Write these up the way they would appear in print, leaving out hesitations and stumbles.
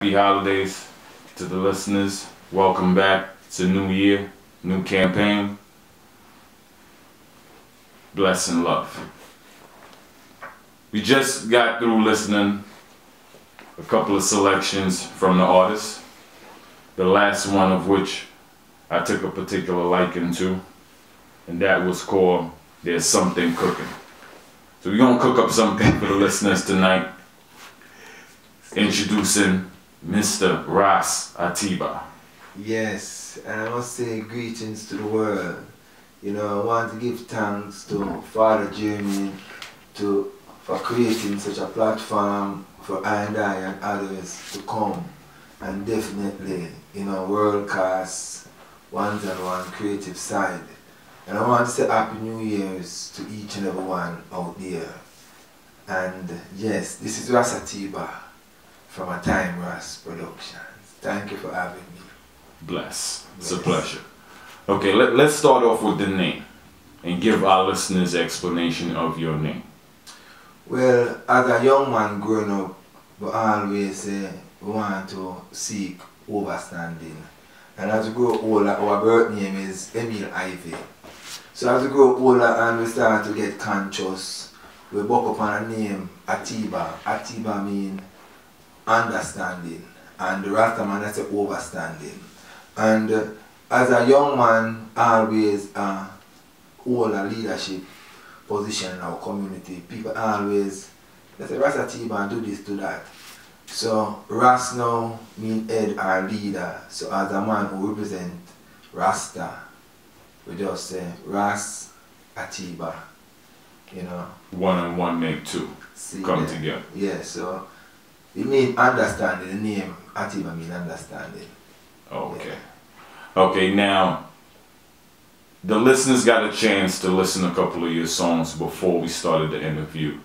Happy holidays to the listeners. Welcome back. It's a new year, new campaign. Bless and love. We just got through listening a couple of selections from the artists. The last one of which I took a particular liking to, and that was called There's Something Cooking. So we're gonna cook up something for the listeners tonight. Introducing Mr. Ras Atiba. Yes, and I must say greetings to the world. I want to give thanks to Father Jeremy for creating such a platform for I and others to come and definitely, world-class one-on-one creative side. And I want to say Happy New Year's to each and every one out there. And yes, this is Ras Atiba from a Time Ras Productions. Thank you for having me. Bless. It's a pleasure. Okay, let's start off with the name and give our listeners an explanation of your name. Well, as a young man growing up, we always want to seek overstanding. And as we grow older, our birth name is Emil Ivy. So as we grow older and we start to get conscious, we buck up on a name, Atiba. Atiba means understanding, and the Rastaman that's overstanding. And as a young man, always hold a leadership position in our community. People always, they say Ras Atiba, do this, do that. So Ras now means head or leader. So as a man who represents Rasta, we just say Ras Atiba, One and one make two. Come together. Yeah, so it means understanding. The name Atiba means understanding. Okay. Yeah. Okay, now the listeners got a chance to listen to a couple of your songs before we started the interview.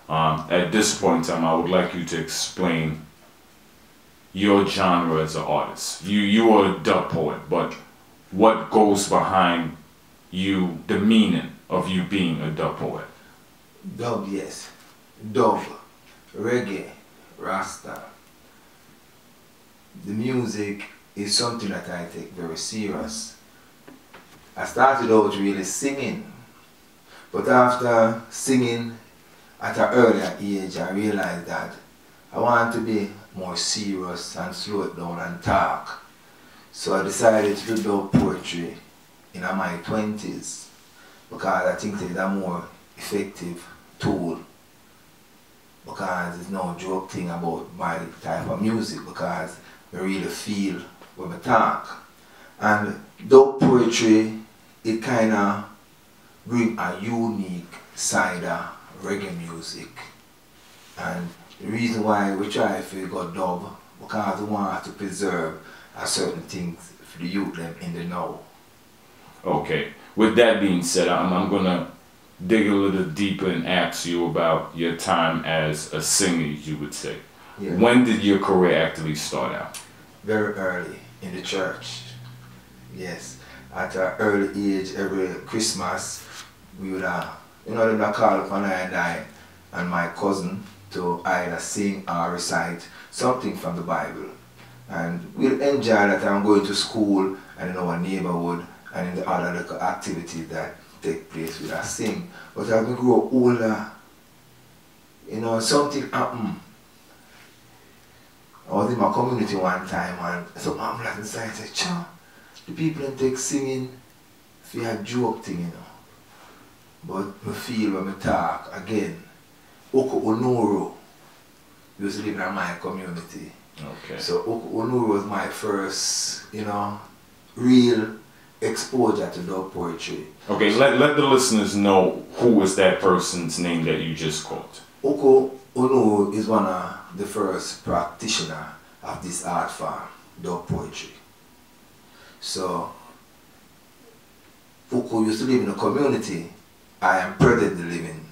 At this point in time, I would like you to explain your genre as an artist. You are a dub poet, but what goes behind you, the meaning of you being a dub poet? Dub, yes. Dub, reggae, Rasta. The music is something that I take very serious. I started out really singing, but after singing at an earlier age, I realized that I want to be more serious and slow it down and talk. So I decided to do dub poetry in my 20s because I think it's a more effective tool, because it's no joke thing about my type of music, because I really feel when I talk. And dub poetry, it kind of bring a unique side of reggae music. And the reason why we try to figure out dub, because we want to preserve a certain things for the youth them in the now. Okay. With that being said, I'm gonna dig a little deeper and ask you about your time as a singer, you would say. Yeah. When did your career actually start out? Very early in the church. Yes. At an early age, every Christmas, we would they call upon I and my cousin to either sing or recite something from the Bible. And we'll enjoy that I'm going to school and in our neighborhood and in the other little activities that take place with us sing. But as we grow older, something happened. I was in my community one time and some ambulance inside said, "Cha, the people in take singing for a joke thing, But I feel when I talk again, Oko Onoro used to live in my community. Okay. So Oko Onoro was my first, real exposure to dub poetry. Okay, let the listeners know who was that person's name that you just quote. Oko Onoro is one of the first practitioners of this art form, dub poetry. So Oko used to live in a community. I am presently living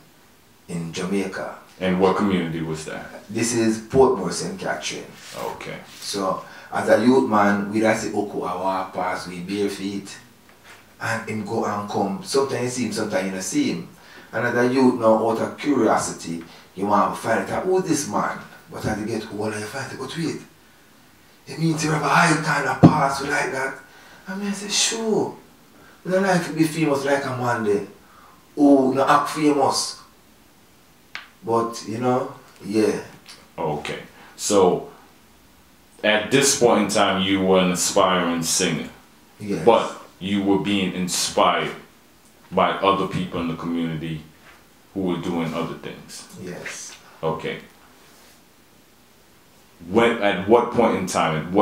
in Jamaica. And what community was that? This is Portmore, St. Catherine. Okay. So as a youth man, we see Oko, I walk past with bare feet and him go and come. Sometimes you see him, sometimes you don't see him. And as a youth now, out of curiosity, you want to find out who is this man. But as you get older, you find out, but wait, it means you have a high kind of pass like that. I mean, I said, sure. I don't like to be famous like a man there. Oh, not act famous. But, you know, yeah. Okay. So, at this point in time, you were an aspiring singer. Yes. But you were being inspired by other people in the community who were doing other things. Yes. Okay. At what point in time,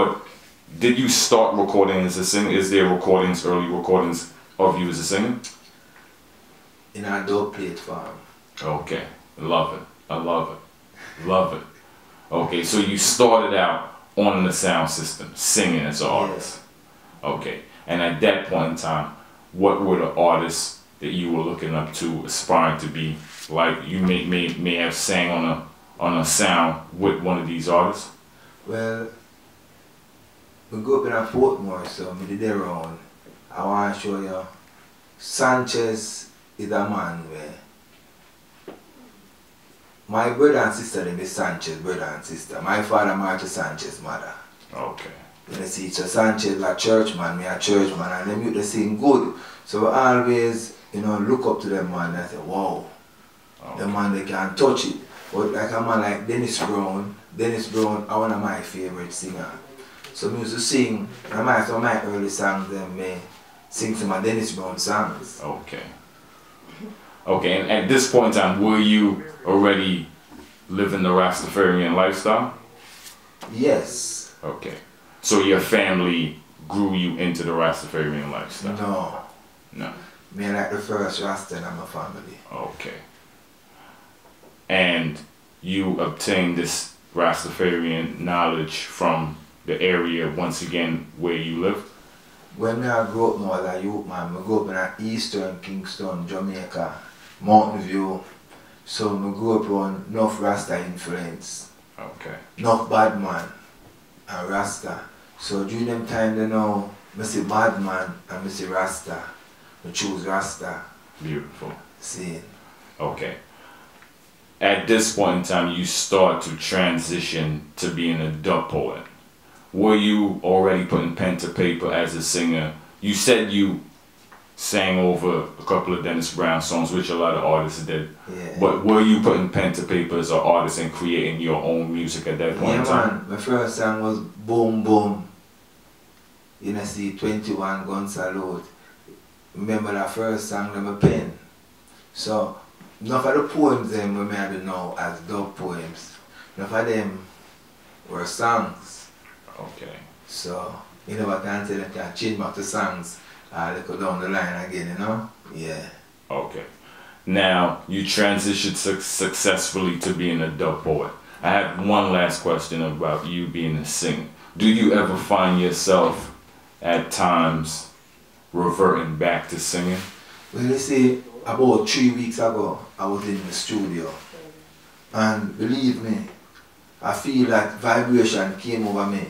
did you start recording as a singer? Is there recordings, early recordings of you as a singer? In a dub plate farm. Okay. Love it. I love it. Love it. Okay, so you started out on the sound system, singing as an artist. Yeah. Okay. And at that point in time, what were the artists that you were looking up to, aspiring to be? Like you may have sang on a sound with one of these artists? Well, we grew up in a Portmore, so we did their own. I want to show you. Sanchez is a man where my brother and sister, they be Sanchez, brother and sister. My father married to Sanchez mother. Okay. You see, so Sanchez a churchman, me a churchman, and them they sing good. So I always, you know, look up to them man and I say, wow, Okay. the man they can touch it. But like a man like Dennis Brown are one of my favorite singers. So I used to sing, some of my early songs, them may sing some of Dennis Brown songs. Okay. Okay, and at this point in time, were you already living the Rastafarian lifestyle? Yes. Okay. So your family grew you into the Rastafarian lifestyle? No. No. Me like the first Rasta in my family. Okay. And you obtained this Rastafarian knowledge from the area, once again, where you lived? When I grew up now as a youth man, I grew up in Eastern Kingston, Jamaica, Mountain View. So I grew up on enough Rasta influence. Okay. Enough bad man and Rasta. So during them time they know I see bad man and I see Rasta. I choose Rasta. Beautiful. See. Okay. At this point in time, you start to transition to being a dub poet. Were you already putting pen to paper as a singer? You said you sang over a couple of Dennis Brown songs, which a lot of artists did. Yeah. But were you putting pen to paper as an artist and creating your own music at that point in time? Man, my first song was Boom Boom. You know, see 21 Gun Salute. Remember that first song on my pen. So enough of the poems them we may know as dub poems. Enough of them were songs. Okay. So you never can tell them can change back to songs they go down the line again, you know? Yeah. Okay. Now you transitioned successfully to being a dub poet. I have one last question about you being a singer. Do you ever find yourself at times reverting back to singing? Well, you see, about 3 weeks ago, I was in the studio. And believe me, I feel like vibration came over me.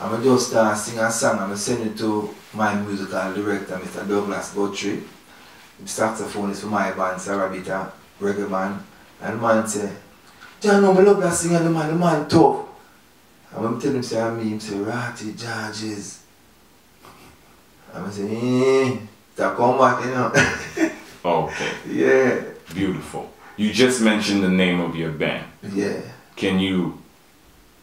I just start sing a song and I send it to my musical director, Mr. Douglas Guthrie. The saxophone is for my band, Sarabita, reggae band. And the man say, John, I love that singer, the man tough. And when I tell him, say, I mean, say, Ratty Judges. And I say, that come back, you know. Okay. Yeah. Beautiful. You just mentioned the name of your band. Yeah. Can you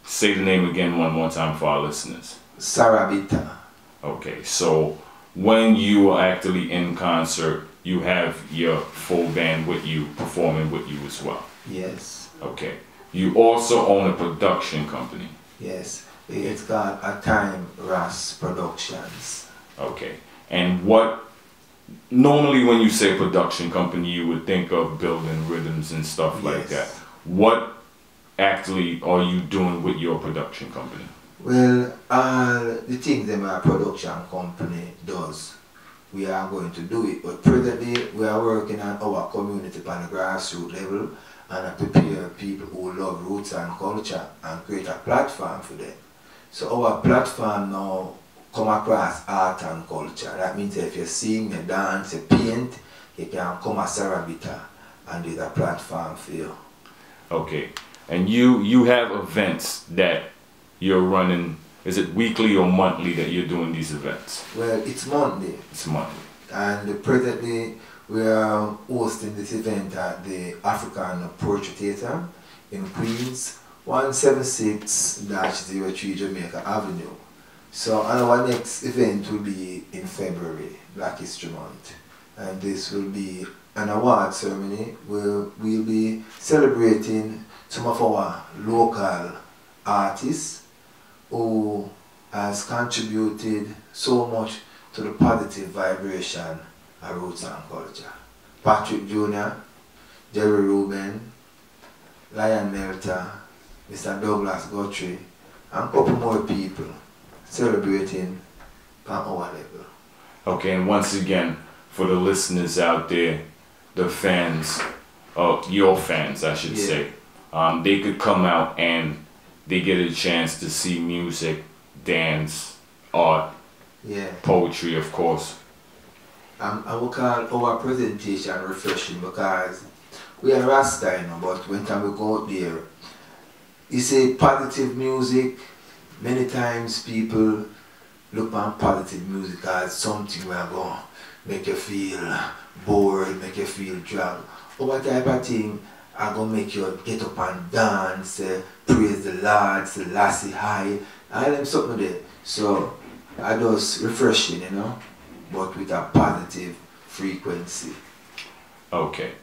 say the name again one more time for our listeners? Sarabita. Okay, so when you are actually in concert, you have your full band with you, performing with you as well. Yes. Okay. You also own a production company. Yes. It's called A Time Ras Productions. Okay. And what, normally when you say production company, you would think of building rhythms and stuff like that. What actually are you doing with your production company? Well, the things that my production company does, we are going to do it. But presently, we are working on our community on a grassroots level and prepare people who love roots and culture and create a platform for them. So our platform now come across art and culture. That means if you sing, you dance, you paint, you can come as Sarabita and there's a platform for you. Okay. And you have events that you're running Is it weekly or monthly that you're doing these events? Well, it's monthly. It's monthly. And presently we are hosting this event at the African Poetry Theatre in Queens, 176-03 Jamaica Avenue. So our next event will be in February, Black History Month. And this will be an award ceremony where we'll be celebrating some of our local artists who has contributed so much to the positive vibration of roots and culture. Patrick Jr., Jerry Rubin, Lion Melter, Mr. Douglas Guthrie, and a couple more people celebrating on our level. Okay, and once again, for the listeners out there, the fans, your fans, I should say, they could come out and they get a chance to see music, dance, art, poetry, of course. I will call our presentation refreshing because we are Rasta, you know, but when time we go out there, it's a positive music. Many times people look on positive music as something where I go make you feel bored, make you feel drunk. Or type of thing I go make you get up and dance, praise the Lord, Selassie high, all them something there. So I just refreshing, you know, but with a positive frequency. Okay.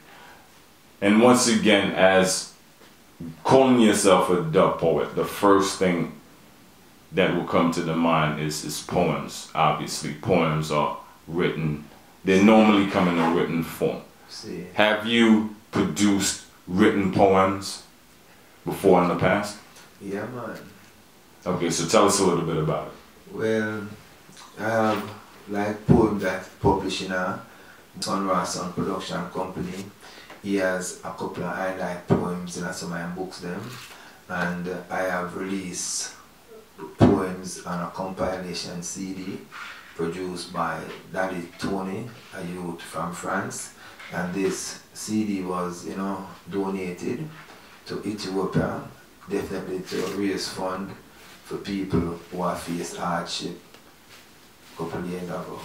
And once again, as calling yourself a dub poet, the first thing that will come to the mind is poems. Obviously, poems are written. They normally come in a written form. See. Have you produced written poems before in the past? Yeah, man. Okay, so tell us a little bit about it. Well, I have like poems that published in a Ras Atiba production company. He has a couple of highlight poems in some of my books them, and I have released poems on a compilation CD produced by Daddy Tony, a youth from France, and this CD was, you know, donated to Ethiopia, definitely to raise fund for people who have faced hardship a couple of years ago.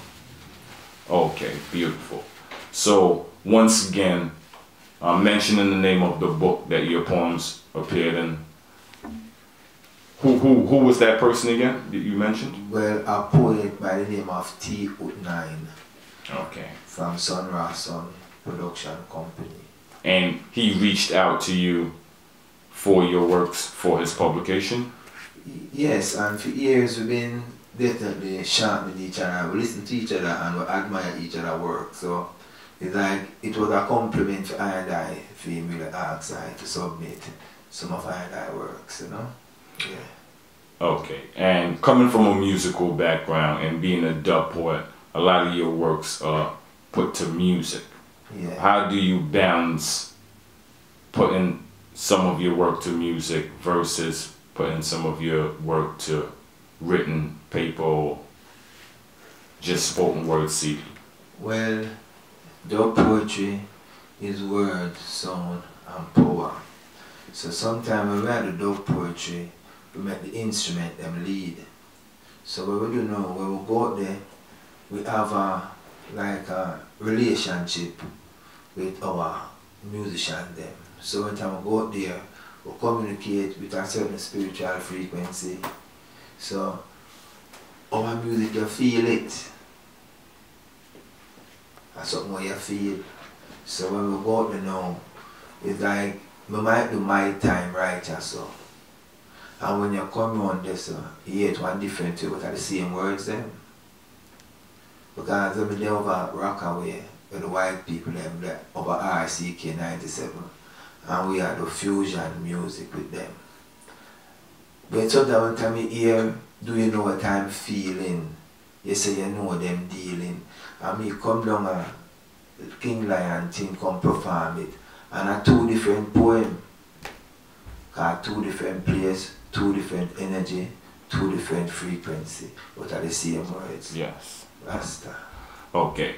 Okay, beautiful. So once again, mentioning the name of the book that your poems appeared in. Who was that person again that you mentioned? Well, a poet by the name of T.9. Okay. From Ras Atiba production company. And he reached out to you for your works for his publication? Yes, and for years we've been definitely sharpening each other. We listen to each other and we admire each other's work. So it's like it was a compliment for I and I for him really ask I to submit some of I and I works, you know? Yeah. Okay, and coming from a musical background and being a dub poet, a lot of your works are put to music. Yeah. How do you balance putting some of your work to music versus putting some of your work to written paper or just spoken word CD? Well, dub poetry is word, sound, and power. So sometimes when we write the dub poetry, we make the instrument them lead. So what we do now, when we go out there, we have a relationship with our musician them. So when time we go out there, we communicate with a certain spiritual frequency. So our music, you feel it. That's something what you feel. So when we go out there now, it's like we might do my time right or so. And when you come on this, you hear it one different way, but are the same words them. Because when they over Rockaway with the white people them over RCK 97, and we had the fusion music with them. But sometimes when time you hear, do you know what I'm feeling? You say you know them dealing. And me come down a King Lion thing come perform it. And a two different poem. Cause two different places, two different energy, two different frequency, but are the same words. Yes. Rasta. Okay.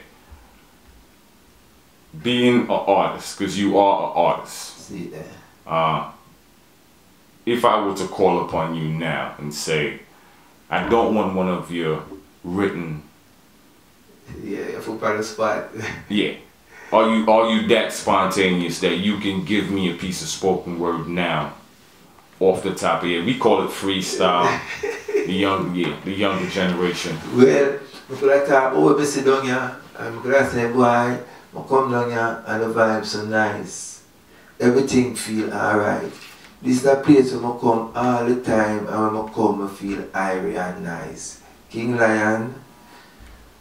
Being an artist, because you are an artist. See there. If I were to call upon you now and say, I don't want one of your written. Yeah, I put on the spot. Yeah. Are you that spontaneous that you can give me a piece of spoken word now, off the top of your head? We call it freestyle. the younger generation. Well, I could have talk, oh, we sit down here, and I could have said, boy, I come down here and the vibe so nice. Everything feel alright. This is the place where I come all the time, and when I come, I feel airy and nice. King Lion,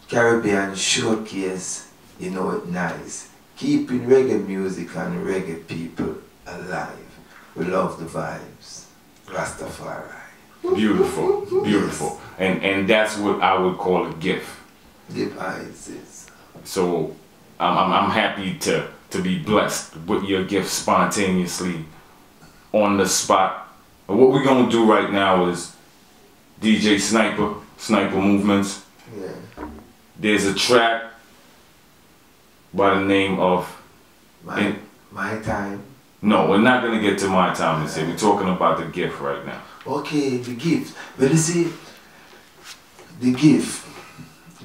Caribbean Showcase, you know it nice. Keeping reggae music and reggae people alive. We love the vibes. Rastafari. Beautiful, beautiful. And that's what I would call a gift. Devices. So I'm happy to be blessed with your gift spontaneously on the spot. And what we're gonna do right now is DJ Sniper Movements. Yeah. There's a track by the name of My Time. No, we're not gonna get to My Time this year. We're talking about the gift right now. Okay, the gift. But you see, the gift,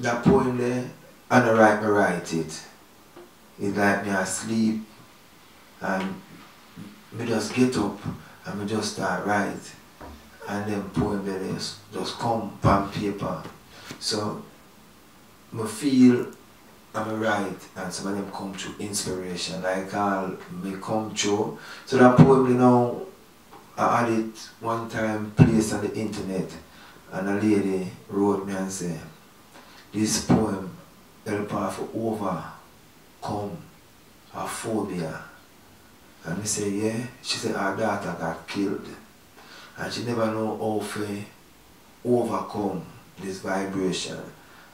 that poem there, and I write it. It's like me asleep and me just get up and me just start write. And then poem there just come on paper. So me feel and me write and some of them come through inspiration. Like all me come through. So that poem, you know, I had it one time placed on the internet and a lady wrote me and said, this poem help her to overcome her phobia. And I said, yeah. She said her daughter got killed and she never know how to overcome this vibration.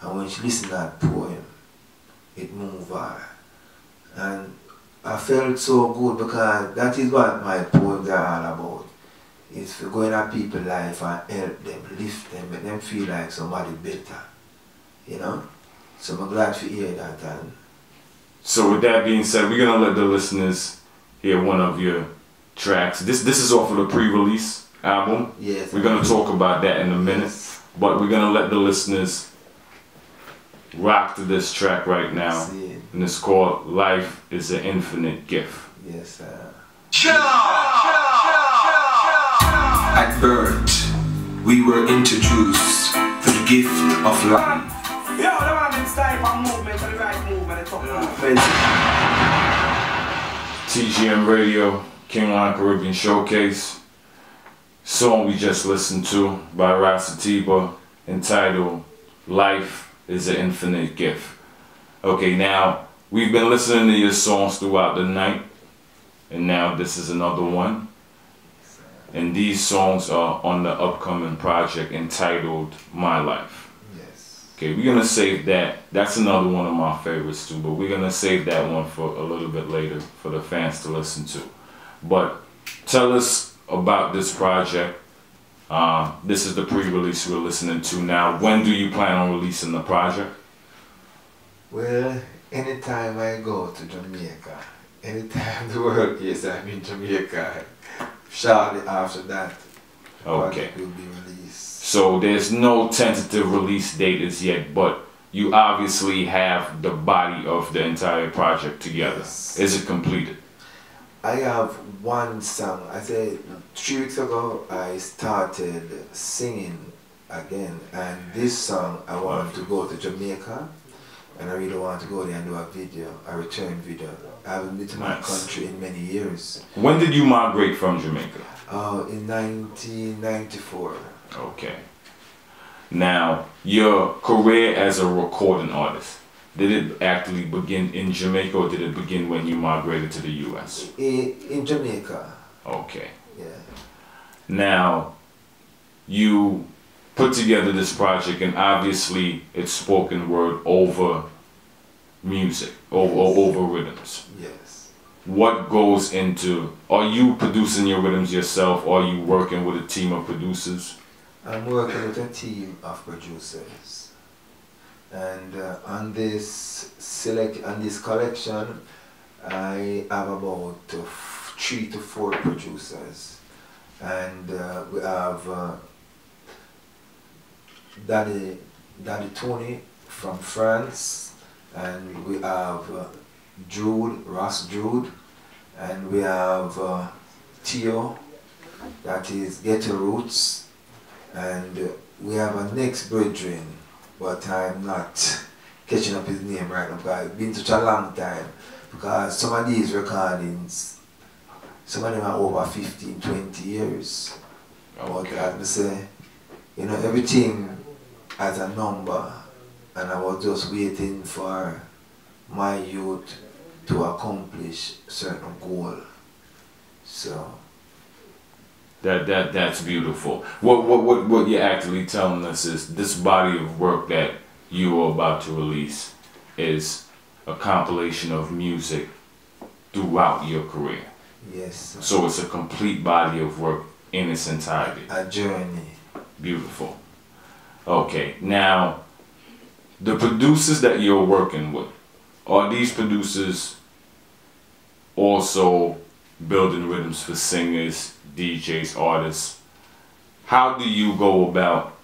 And when she listened to that poem, it moved her. And I felt so good because that is what my poems are all about. It's for going at people's life and help them, lift them, make them feel like somebody better. You know? So I'm glad to hear that. And so with that being said, we're gonna let the listeners hear one of your tracks. This is off of the pre-release album. yes, We're gonna talk about that in a minute. Yes. But we're gonna let the listeners rock to this track right now. See. And it's called Life is an Infinite Gift. Yes, At birth, we were introduced to the gift of life. TGM Radio, King Lion Caribbean Showcase. Song we just listened to by Ras Atiba entitled Life is an Infinite Gift. Okay, now we've been listening to your songs throughout the night, and now this is another one. And these songs are on the upcoming project entitled My Life. Yes. Okay, we're gonna save that. That's another one of my favorites too, but we're gonna save that one for a little bit later for the fans to listen to. But tell us about this project. This is the pre-release we're listening to now. When do you plan on releasing the project? Well, anytime I go to Jamaica, anytime the world is I'm in Jamaica, shortly after that, the project will be released. So there's no tentative release date as yet, but you obviously have the body of the entire project together. Yes. Is it completed? I have one song. I said 3 weeks ago I started singing again, and this song I want to go to Jamaica, and I really want to go there and do a video, a return video. I haven't been to my country in many years. When did you migrate from Jamaica? In 1994. Okay. Now, your career as a recording artist, did it actually begin in Jamaica or did it begin when you migrated to the US? In Jamaica. Okay. Yeah. Now, you put together this project and obviously it's spoken word over music, over rhythms. Yes. What goes into, are you producing your rhythms yourself or are you working with a team of producers? I'm working with a team of producers. And on this collection, I have about 3 to 4 producers. And we have Daddy Tony from France, and we have Ras Jude, and we have Theo, that is Ghetto Roots, and we have a next brethren, but I'm not catching up his name right now because it's been such a long time, because some of these recordings, some of them are over 15, 20 years. Okay. But as I say, you know, everything has a number, and I was just waiting for my youth to accomplish certain goal. So that's beautiful. What you're actually telling us is this body of work that you are about to release is a compilation of music throughout your career. Yes, sir. So it's a complete body of work in its entirety. A journey. Beautiful. Okay, now the producers that you're working with, are these producers also building rhythms for singers, DJs, artists? How do you go about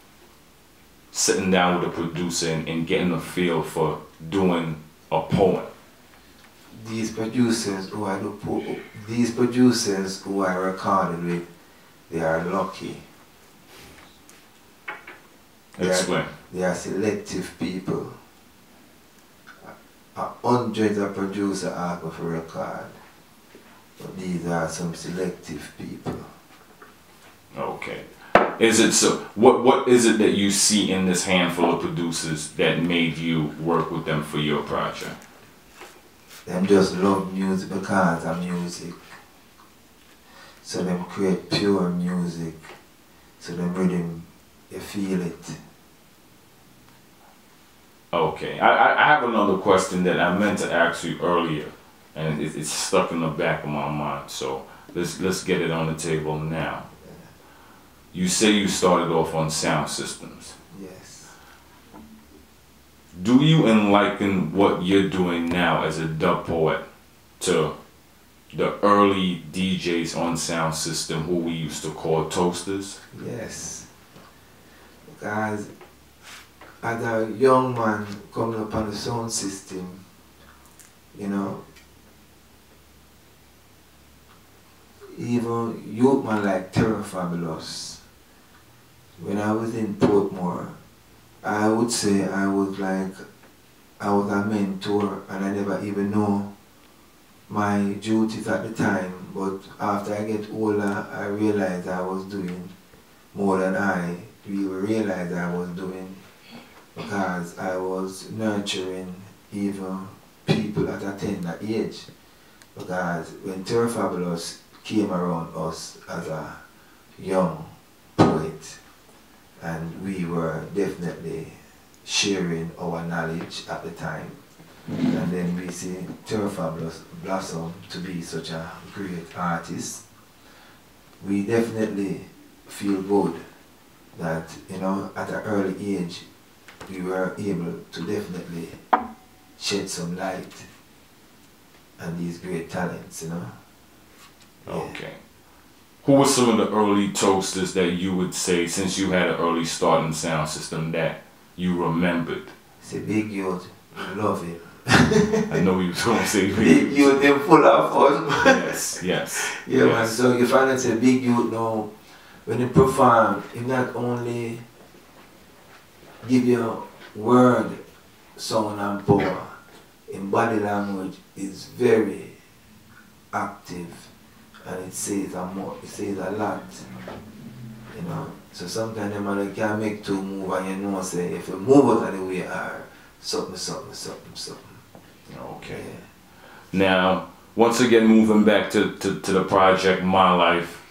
sitting down with a producer and getting a feel for doing a poem? These producers who I recorded with, they are lucky. Explain. They are selective people. Hundreds of producers ask me for a record, but these are some selective people. Okay. Is it so? What is it that you see in this handful of producers that made you work with them for your project? Them just love music because of music. So them create pure music. So them rhythm, you feel it. Okay, I have another question that I meant to ask you earlier, and it's stuck in the back of my mind. So let's get it on the table now. You say you started off on sound systems. Yes. Do you liken what you're doing now as a dub poet to the early DJs on sound system who we used to call toasters? Yes. Because as a young man coming up on the sound system, you know, even youth man like Terror Fabulous, when I was in Portmore, I would say I was a mentor, and I never even know my duties at the time, but after I get older, I realized I was doing more than I really realized I was doing, because I was nurturing even people at a tender age. Because when Terror Fabulous came around us as a young poet, and we were definitely sharing our knowledge at the time, and then we see Terror Fabulous blossom to be such a great artist, we definitely feel good that, you know, at an early age we were able to definitely shed some light on these great talents, you know. Okay. Who were some of the early toasters that you would say, since you had an early start in sound system, that you remembered? It's a big youth, love him. I know you was going to say big youth, they're full of fun. Yes, yes. Yeah, yes. Man, so you find out a big youth now, when you perform, he not only give you word, sound and power, in body language is very active, and it says a lot, you know. So sometimes the man can make two move, and you know, say if you move out of the way, something. Okay. Yeah. Now, once again, moving back to the project My Life,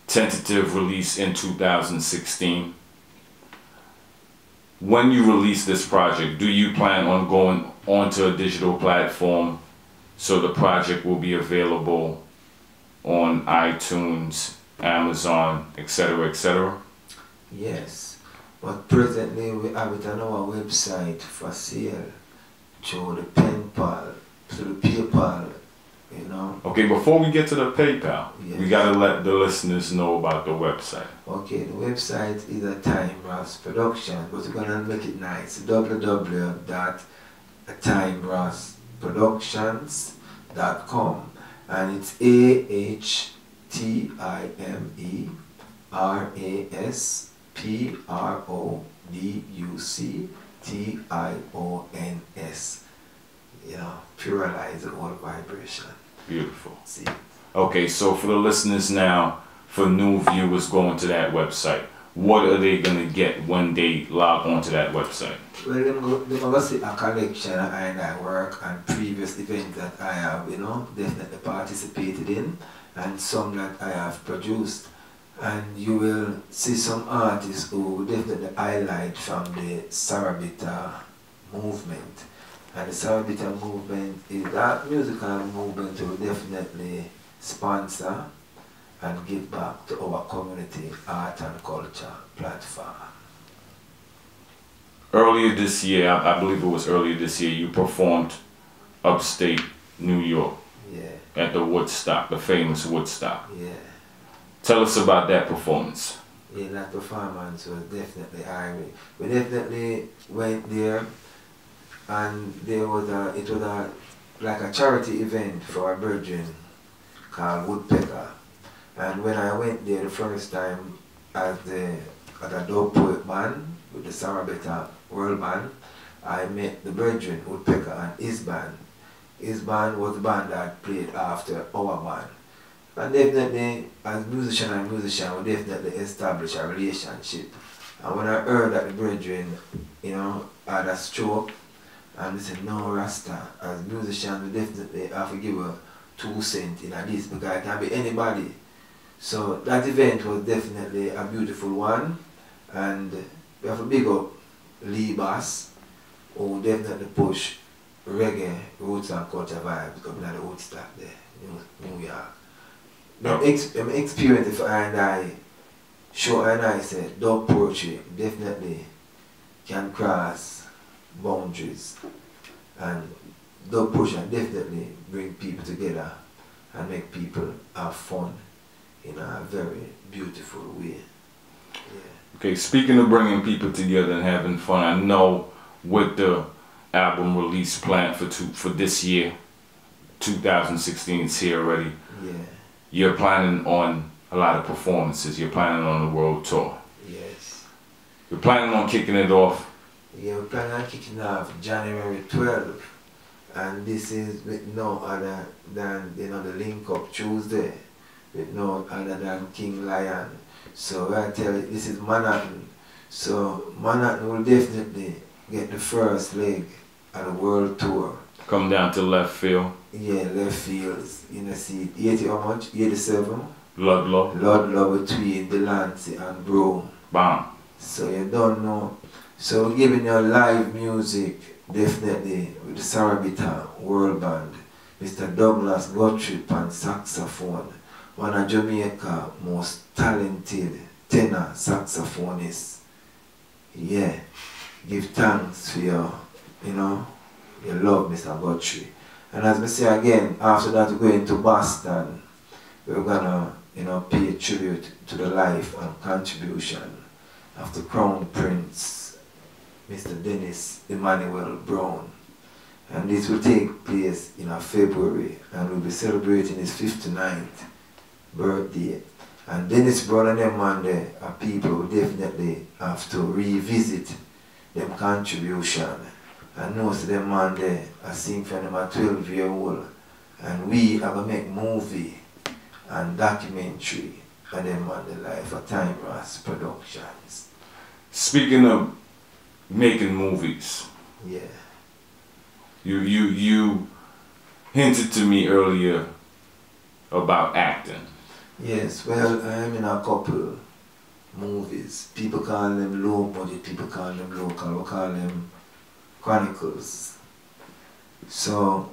tentative release in 2016. When you release this project, do you plan on going onto a digital platform so the project will be available on iTunes, Amazon, etc., etc.? Yes, but presently we have it on our website for sale through the PayPal, you know. Okay, before we get to the PayPal, Yes. we gotta let the listeners know about the website. Okay, the website is a Time Ras Production, but we're gonna make it nice. www.timerasproductions.com, and it's AHTIMERASPRODUCTIONS. You know, pluralize the whole vibration. Beautiful. See? Okay, so for the listeners now, for new viewers going to that website, what are they gonna get when they log onto that website? Well, they're going to see a collection of I work and previous events that I have, you know, definitely participated in, and some that I have produced. And you will see some artists who definitely highlight from the Sarabita movement. And the Sarabita movement is that musical movement will definitely sponsor and give back to our community art and culture platform. Earlier this year, I believe it was earlier this year, you performed upstate New York Yeah, at the Woodstock, the famous Woodstock. yeah. Tell us about that performance. Yeah, that performance was definitely highway. We definitely went there, and it was like a charity event for a brethren called Woodpecker. And when I went there the first time at a dub poet band with the Sarabeta World Band, I met the brethren Woodpecker and his band. His band was the band that played after our band. And definitely, as musician and musician, we definitely establish a relationship. And when I heard that the brethren, you know, had a stroke, and they said, no, Rasta, as musicians, we definitely have to give a 2 cents in this, because it can be anybody. So that event was definitely a beautiful one, and we have to big up Lee Bass, who definitely push reggae, roots and culture vibes up in the Woodstock there, New York. Them experience if I said dog poetry definitely can cross boundaries, and dog poetry definitely bring people together and make people have fun in a very beautiful way. Yeah. Okay, speaking of bringing people together and having fun, I know with the album release planned for this year, 2016 is here already. Yeah. You're planning on a lot of performances. You're planning on the world tour. Yes. You're planning on kicking it off. Yeah, we're planning on kicking off January 12th, and this is with no other than, you know, the Link Up Tuesday, with no other than King Lion. So I tell you, this is Manhattan. So Manhattan will definitely get the first leg of the world tour. Come down to left field. Yeah, left fields, you know, see, 80 how much? 87? Ludlow. Ludlow between Delancey and Bro. Bam. So you don't know. So we're giving you live music, definitely, with the Sarabita World Band. Mr. Douglas Gottrip on saxophone. One of Jamaica's most talented tenor saxophonists. Yeah. Give thanks for your, you know, your love, Mr. Gottrip. And as we say again, after that we're going to Boston. We're gonna, you know, pay tribute to the life and contribution of the Crown Prince, Mr. Dennis Emmanuel Brown. And this will take place in February, and we'll be celebrating his 59th birthday. And Dennis Brown and them man there are people who definitely have to revisit them contribution. And most of them man there are seeing from them a 12-year-old. And we are going to make movie and documentary of them on the life of Time Ras Productions. Speaking of making movies, Yeah. you hinted to me earlier about acting. Yes, well, I am in a couple movies. People call them low budget, people call them local, we call them chronicles. So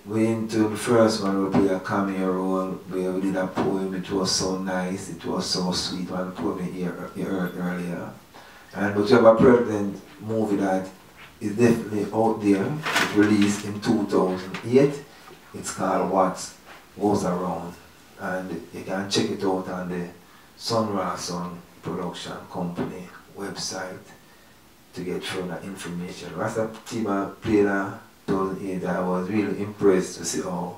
we into the first one, we play a cameo role where we did a poem. It was so nice, it was so sweet. One poem you heard earlier. And but we have a present movie that is definitely out there. It released in 2008. It's called What's goes around, and you can check it out on the Ras Production Company website to get further information. Ras Atiba played a 2008. I was really impressed to see how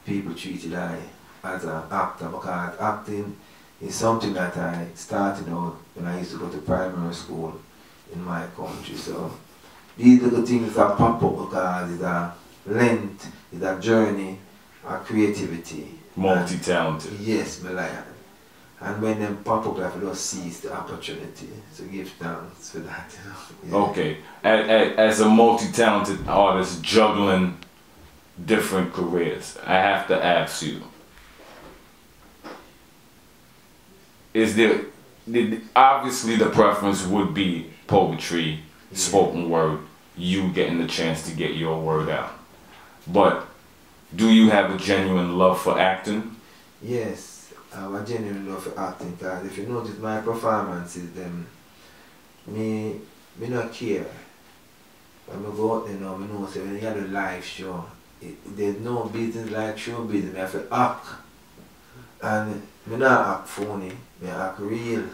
people treated I as an actor, because acting is something that I started out when I used to go to primary school in my country. So these little things that pop up because it's a length, it's a journey, a creativity. Multi-talented. Yes, my lion. And when them pop up, I have to just seize the opportunity. So give thanks for that. Yeah. Okay. As a multi-talented artist juggling different careers, I have to ask you, is there, obviously the preference would be poetry, spoken word, you getting the chance to get your word out. But do you have a genuine love for acting? Yes, I have a genuine love for acting, because if you notice my performances, me not care. When I go out there now, I know say when you have a live show, there's no business like show business. I have to act. And I not act phony, I act real.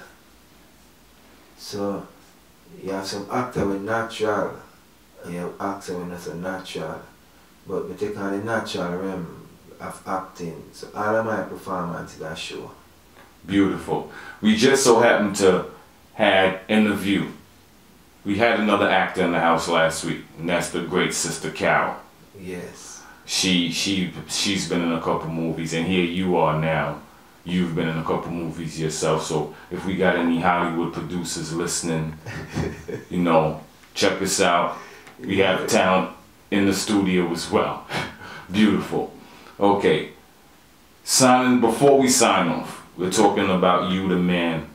So you have some actor with natural, and you have actor when that's a natural. But we take on the natural realm of acting. So all of my performances are show. Beautiful. We just so happened to had interview. We had another actor in the house last week, and that's the great sister Carol. Yes. She's been in a couple movies, and here you are now. You've been in a couple movies yourself. So if we got any Hollywood producers listening, you know, check us out. We have talent in the studio as well. Beautiful. Okay. Before we sign off, we're talking about you, the man.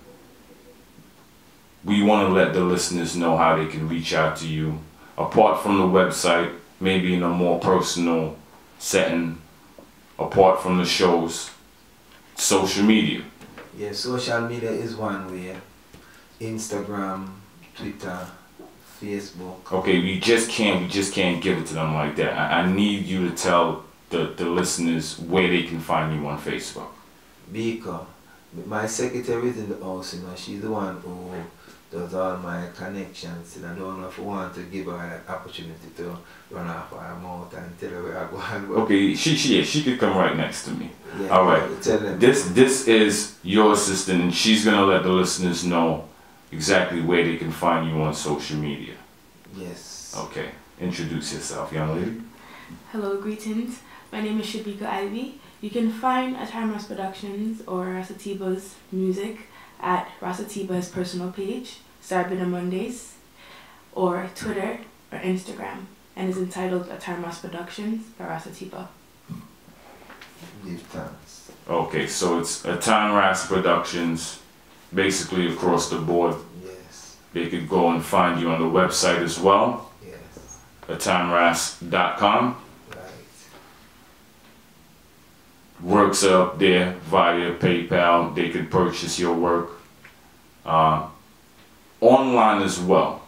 We want to let the listeners know how they can reach out to you, apart from the website, maybe in a more personal setting, apart from the shows, social media. Yeah, social media is one way. Instagram, Twitter, Facebook. Okay, we just can't give it to them like that. I need you to tell the listeners where they can find you on Facebook. Because my secretary is in the house, you know, she's the one who does all my connections, and I don't know if I want to give her an opportunity to run off her mouth and tell her where I go. Okay, she could come right next to me. Yeah, all right. Tell them. This is your assistant, and she's gonna let the listeners know exactly where they can find you on social media. Yes. Okay. Introduce yourself, young lady. Hello, greetings. My name is Ivy. You can find Ras Productions or Ras Atiba's music at Ras Atiba's personal page, Starting on Mondays, or Twitter or Instagram, and is entitled Ras Productions by Ras Atiba. Give thanks. Okay, so it's Ras Productions, basically across the board. Yes. They could go and find you on the website as well. Yes. atanras.com. Right. Works are up there via PayPal. They could purchase your work online as well.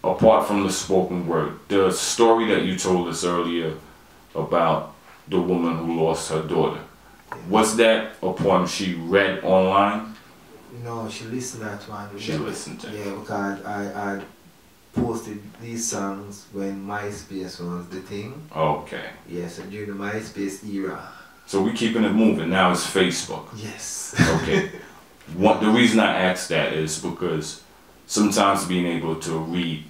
Apart from the spoken word, the story that you told us earlier about the woman who lost her daughter, was that a poem she read online? No, she listened to one. She listened to it. Yeah, because I posted these songs when MySpace was the thing. Okay. Yes, and during the MySpace era. So we keeping it moving. Now it's Facebook. Yes. Okay. The reason I ask that is because sometimes being able to read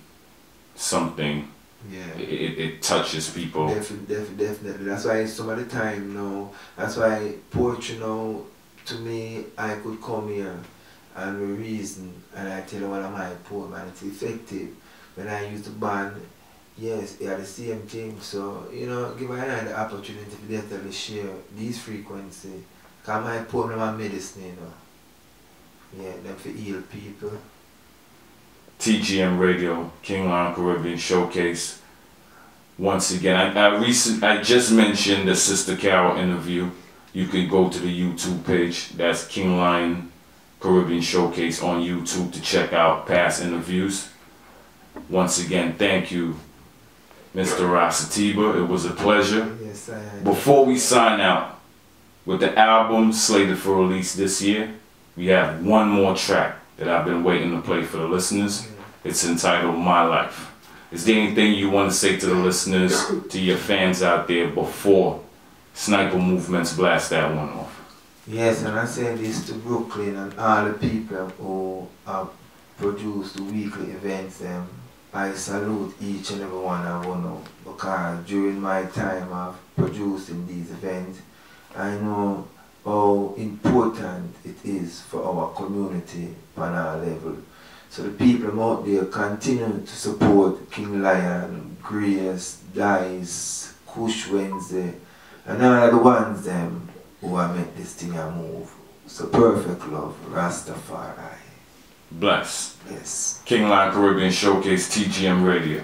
something, yeah, it touches people. Definitely. That's why some of the time now, that's why poetry now, to me, I could come here and reason, and I tell you one of my poem, and it's effective. When I use the band, yes, they are the same thing. So, you know, give me the opportunity to definitely share these frequencies. Because my poem is my medicine, you know. Yeah, them for heal people. TGM Radio, King Lion Caribbean Showcase. Once again, I just mentioned the Sister Carol interview. You can go to the YouTube page. That's King Lion Caribbean Showcase on YouTube to check out past interviews. Once again, thank you, Mr. Ras Atiba. It was a pleasure. Yes, I am. Before we sign out, with the album slated for release this year, we have one more track that I've been waiting to play for the listeners. It's entitled My Life. Is there anything you want to say to the listeners, to your fans out there before Sniper Movements blast that one off? Yes, and I say this to Brooklyn and all the people who have produced the weekly events. I salute each and every one of you, because during my time of producing these events, I know how important it is for our community on our level. So the people out there continue to support King Lion, Grace, Dice, Kush Wednesday, and all the ones who have made this thing a move. So perfect love, Rastafari. Bless. Yes. King Lion Caribbean Showcase, TGM Radio.